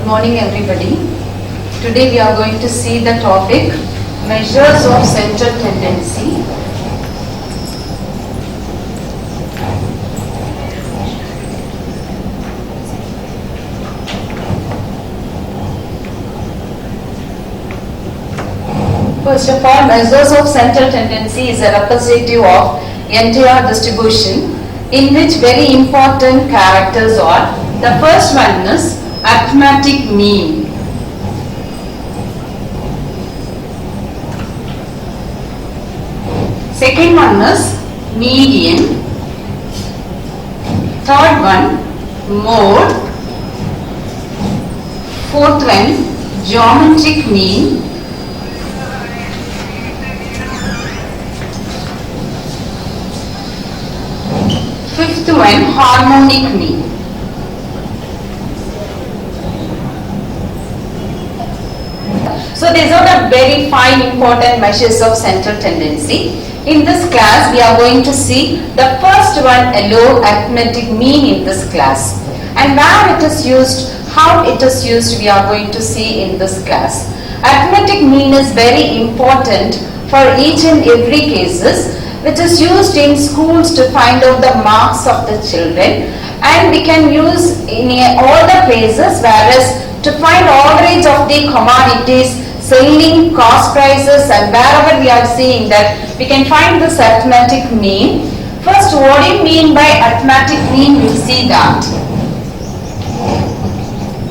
Good morning everybody. Today we are going to see the topic measures of central tendency. First of all, measures of central tendency is a representative of entire distribution in which very important characters are. The first one is arithmetic mean. Second one is median. Third one, mode. Fourth one, geometric mean. Fifth one, harmonic mean. So these are the very five important measures of central tendency. In this class, we are going to see the first one alone, arithmetic mean in this class. And where it is used, how it is used, we are going to see in this class. Arithmetic mean is very important for each and every cases, which is used in schools to find out the marks of the children, and we can use in all the places, whereas to find average of the commodities, selling cost prices, and wherever we are seeing that we can find this arithmetic mean. First, what do you mean by arithmetic mean? We'll see that.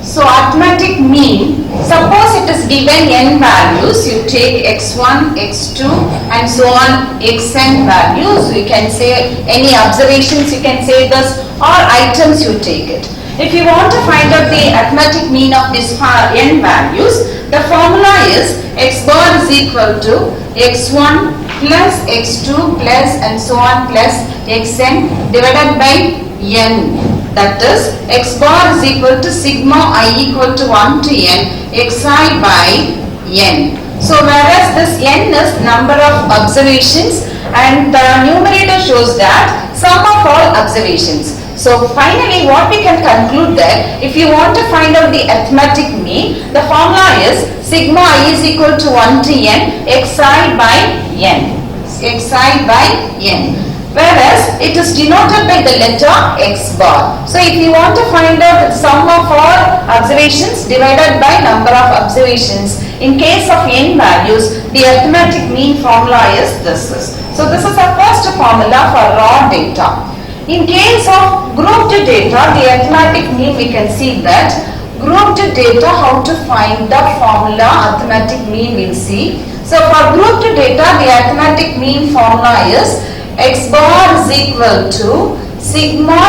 So arithmetic mean, suppose it is given n values, you take x1, x2 and so on xn values. You can say any observations, you can say this, or items you take it. If you want to find out the arithmetic mean of these n values, the formula is x bar is equal to x1 plus x2 plus and so on plus xn divided by n. That is, x bar is equal to sigma I equal to 1 to n xi by n. So whereas this n is number of observations and the numerator shows that sum of all observations. So finally what we can conclude that if you want to find out the arithmetic mean, the formula is sigma I is equal to 1 to n xi by n. Xi by n. Whereas it is denoted by the letter x bar. So if you want to find out the sum of all observations divided by number of observations, in case of n values, the arithmetic mean formula is this. So this is our first formula for raw data. In case of grouped data, the arithmetic mean, we can see that grouped data, how to find the formula arithmetic mean we'll see. So for grouped data, the arithmetic mean formula is x bar is equal to sigma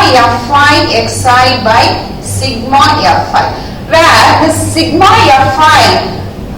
fi xi by sigma fi, where this sigma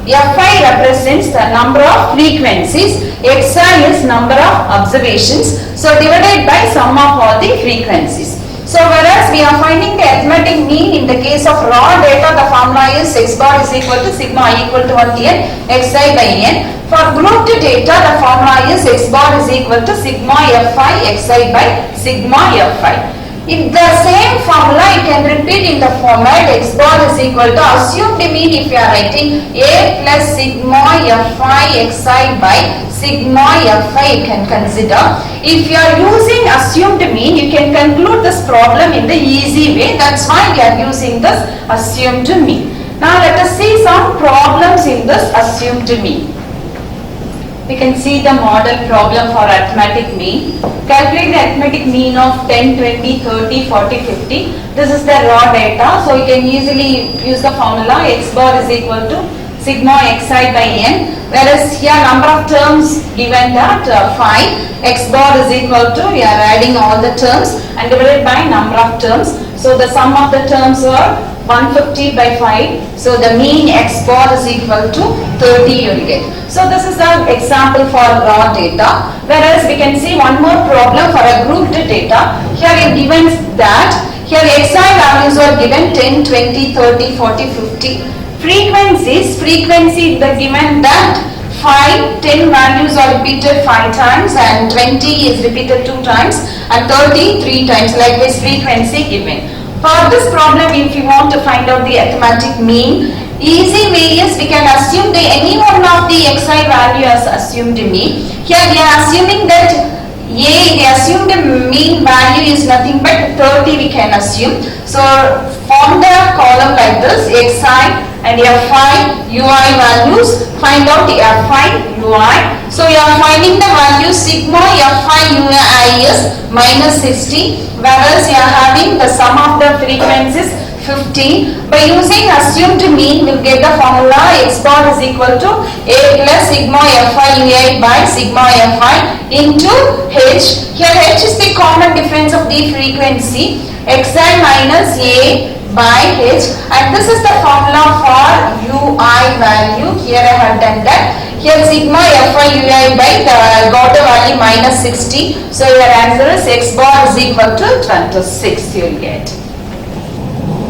fi represents the number of frequencies, xi is number of observations, so divided by sum of all the frequencies. So whereas we are finding the arithmetic mean in the case of raw data, the formula is x bar is equal to sigma I equal to 1 to n xi by n. For grouped data, the formula is x bar is equal to sigma fi xi by sigma fi. In the same formula, you can repeat in the format x bar is equal to assumed mean. If you are writing a plus sigma fi xi by sigma fi, you can consider. If you are using assumed mean, you can conclude this problem in the easy way. That's why we are using this assumed mean. Now let us see some problems in this assumed mean. We can see the model problem for arithmetic mean. Calculate the arithmetic mean of 10, 20, 30, 40, 50. This is the raw data. So you can easily use the formula x bar is equal to sigma xi by n. Whereas here number of terms given that 5. X bar is equal to, we are adding all the terms and divided by number of terms. So the sum of the terms are 150 by 5. So the mean x bar is equal to 30 you will get. So this is an example for raw data. Whereas we can see one more problem for a grouped data. Here you given that here xi values are given 10, 20, 30, 40, 50. Frequency the given that 5, 10 values are repeated 5 times and 20 is repeated 2 times and 30 3 times, likewise frequency given. For this problem, if you want to find out the arithmetic mean, easy way is we can assume that any one of the xi value as assumed mean. Here we are assuming that the assumed mean value is nothing but 30 we can assume. So form the column like this, xi and fi ui values, find out fi ui. So you are finding the value sigma fi ui is minus 60, whereas you are having the sum of the frequencies 15. By using assumed mean, we will get the formula x bar is equal to a plus sigma fi ui by sigma fi into h. Here h is the common difference of the frequency, xi minus a by h, and this is the formula for ui value. Here I have done that. Here sigma fi ui by the got the value minus 60. So your answer is x bar is equal to 26. You will get.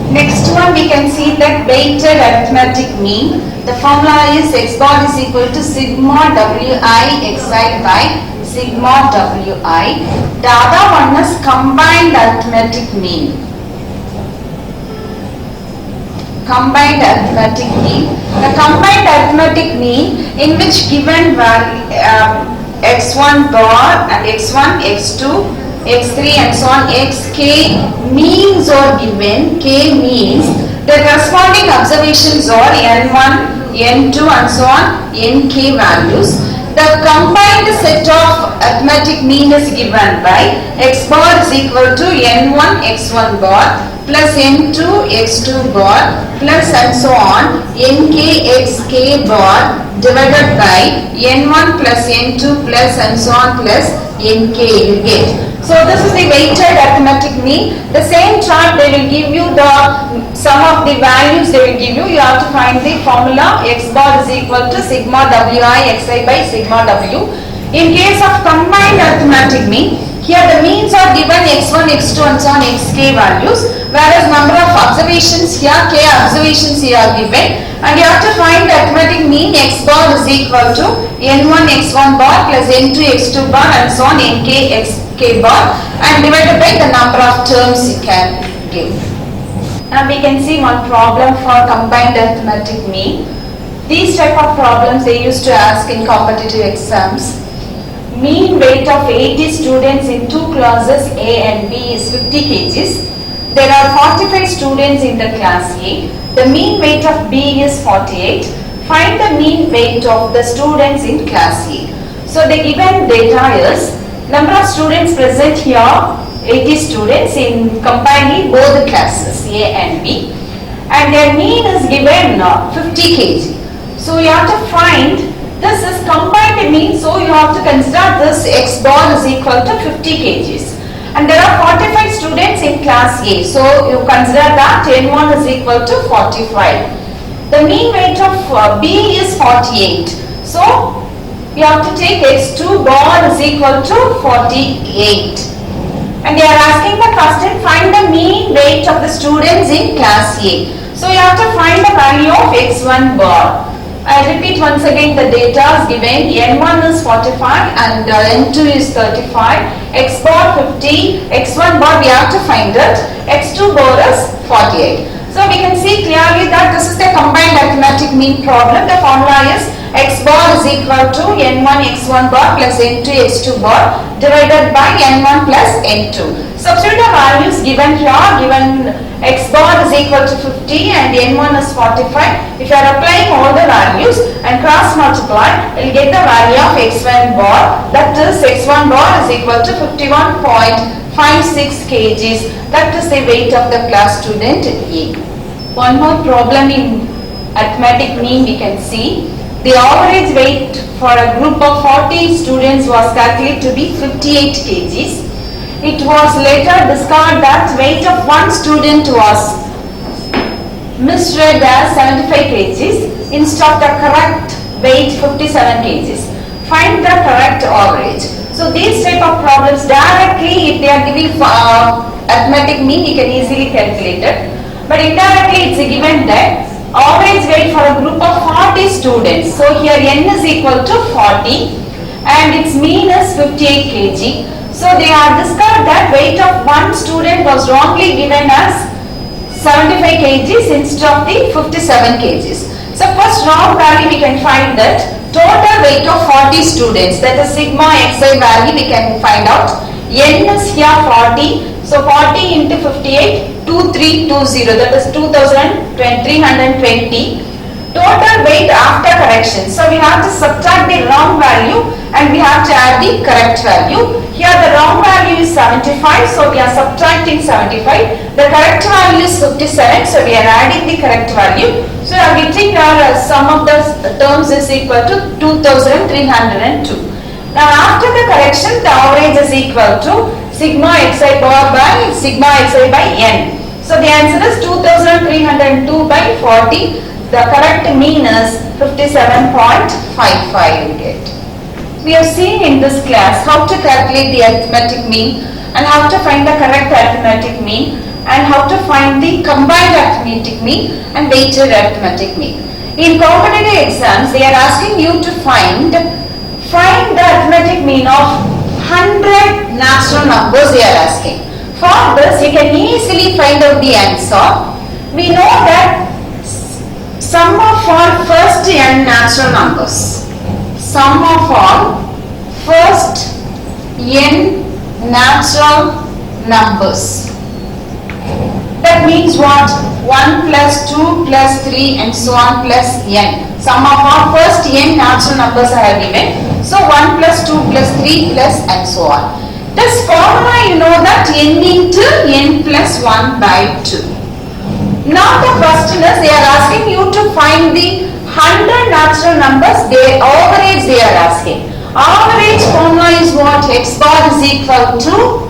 Next one, we can see that weighted arithmetic mean. The formula is x bar is equal to sigma wi xi by sigma wi. The other one is combined arithmetic mean. Combined arithmetic mean. The combined arithmetic mean in which given value x1 bar and x1, x2, x3 and so on, xk means are given, k means, the corresponding observations are n1, n2 and so on, nk values. The combined set of arithmetic mean is given by x bar is equal to n1 x1 bar plus n2 x2 bar plus and so on nk xk bar divided by n1 plus n2 plus and so on plus nk you get. So this is the weighted arithmetic mean. The same chart they will give you the sum of the values they will give you. You have to find the formula x bar is equal to sigma wi xi by sigma w. In case of combined arithmetic mean, here the means are given x1, x2 and so on xk values, whereas number of observations here, k observations here are given, and you have to find the arithmetic mean x bar is equal to n1 x1 bar plus n2 x2 bar and so on nk xk bar and divided by the number of terms you can give. Now we can see one problem for combined arithmetic mean. These type of problems they used to ask in competitive exams. Mean weight of 80 students in two classes A and B is 50 kgs. There are 45 students in the class A. The mean weight of B is 48. Find the mean weight of the students in class A. So the given data is number of students present here 80 students in combining both the classes A and B, and their mean is given 50 kg. So you have to find this is combined mean, so you have to consider this x bar is equal to 50 kgs. And there are 45 students in class A, so you consider that n1 is equal to 45. The mean weight of B is 48. So you have to take x2 bar is equal to 48. And they are asking the question, find the mean weight of the students in class A. So you have to find the value of x1 bar. I repeat once again the data is given, n1 is 45 and n2 is 35, x bar 50, x1 bar we have to find it, x2 bar is 48. So we can see clearly that this is the combined arithmetic mean problem. The formula is x bar is equal to n1 x1 bar plus n2 x2 bar divided by n1 plus n2. Substitute the values given here, given x bar is equal to 50 and n1 is 45. If you are applying all the values and cross multiply, you will get the value of x1 bar, that is x1 bar is equal to 51.56 kgs. That is the weight of the class student A. One more problem in arithmetic mean we can see. The average weight for a group of 40 students was calculated to be 58 kgs. It was later discovered that weight of one student was misread as 75 kgs instead of the correct weight 57 kgs. Find the correct average. So these type of problems directly if they are giving arithmetic mean you can easily calculate it. But indirectly it's given that average weight for a group of 40 students. So here n is equal to 40 and its mean is 58 kg. So they have discovered that weight of one student was wrongly given as 75 kgs instead of the 57 kgs. So first wrong value we can find that total weight of 40 students, that is sigma xi value we can find out. N is here 40, so 40 into 58, 2320, that is 2320. Total weight after correction, so we have to subtract the wrong value and we have to add the correct value. Here the wrong value is 75, so we are subtracting 75. The correct value is 57, so we are adding the correct value. So we are getting our sum of the terms is equal to 2302. Now after the correction, the average is equal to sigma xi power by sigma xi by n. So the answer is 2302 by 40. The correct mean is 57.55 we get. We have seen in this class how to calculate the arithmetic mean and how to find the correct arithmetic mean and how to find the combined arithmetic mean and weighted arithmetic mean. In competitive exams, they are asking you to find the arithmetic mean of 100 natural numbers they are asking. For this, you can easily find out the answer. We know that sum of all first n natural numbers. Sum of all first n natural numbers. That means what? 1 plus 2 plus 3 and so on plus n. Sum of all first n natural numbers are given. So 1 plus 2 plus 3 plus and so on. This formula you know that n into n plus 1 by 2. Now the question is they are asking you to find the 100 natural numbers, their average they are asking. Average formula is what? X bar is equal to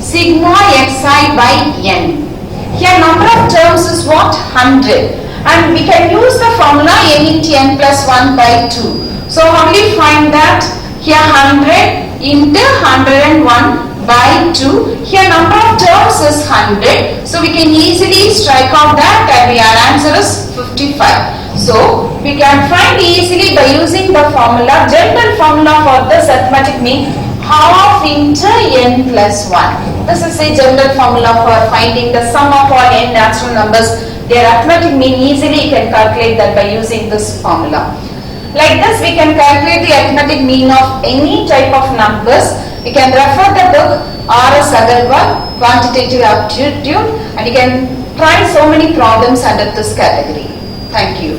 sigma xi by n. Here number of terms is what? 100. And we can use the formula n into n plus 1 by 2. So how do you find that? Here 100 into 101 by 2. Here number of terms is 100. So we can easily strike out that and our answer is 55. So we can find easily by using the formula, general formula for this arithmetic mean half into n plus 1. This is a general formula for finding the sum of all n natural numbers. Their arithmetic mean easily you can calculate that by using this formula. Like this we can calculate the arithmetic mean of any type of numbers. You can refer the book R.S. Agarwal, Quantitative Aptitude, and you can try so many problems under this category. Thank you.